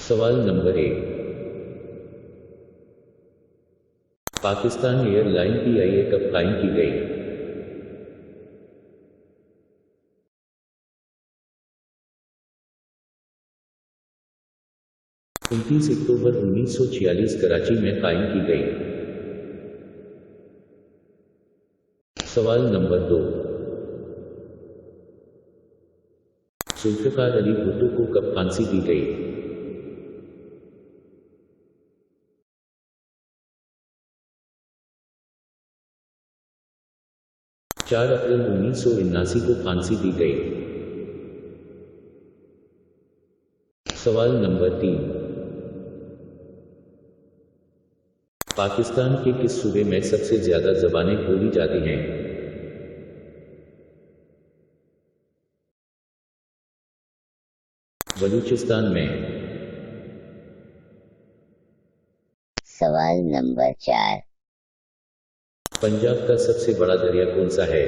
सवाल number 1। Pakistan airline PIA कब कायम की गई? अक्टूबर 1946 कराची में कायम की गई। सवाल नंबर 2। जुल्फ़िकार अली भुट्टो को कब फांसी दी गई? अप्रैल 1979 को फांसी दी गई। सवाल नंबर 3। पाकिस्तान के किस सूबे में सबसे ज्यादा ज़बानें बोली जाती हैं? बलूचिस्तान में। सवाल नंबर 4। पंजाब का सबसे बड़ा दरिया कौन सा है?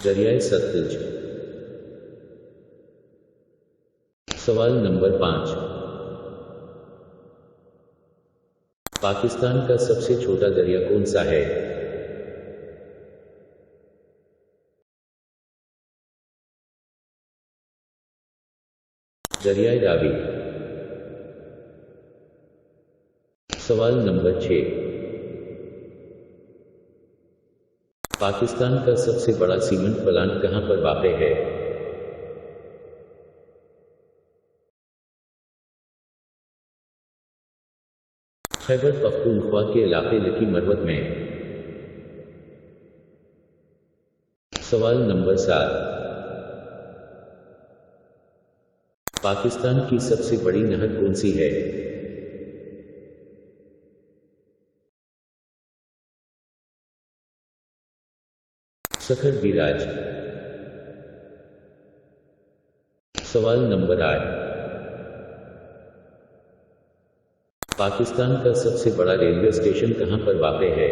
दरियाए सतलुज। सवाल नंबर 5। पाकिस्तान का सबसे छोटा दरिया कौन सा है? दरियाए रावी। सवाल नंबर 6। पाकिस्तान का सबसे बड़ा सीमेंट प्लांट कहां पर वाक़ है? खैबर पख्तूनख्वा के इलाके लकी मरवत में। सवाल नंबर 7। पाकिस्तान की सबसे बड़ी नहर कौन सी है? सखर बिराज। सवाल नंबर 8। पाकिस्तान का सबसे बड़ा रेलवे स्टेशन कहां पर वाक़ है?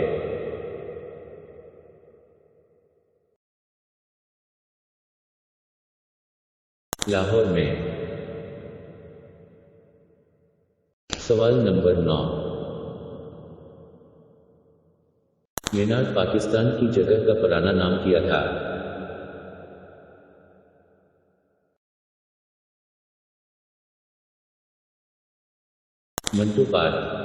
लाहौर में। सवाल नंबर 9। मेनार्ड पाकिस्तान की जगह का पुराना नाम क्या था? मंटो पार्क।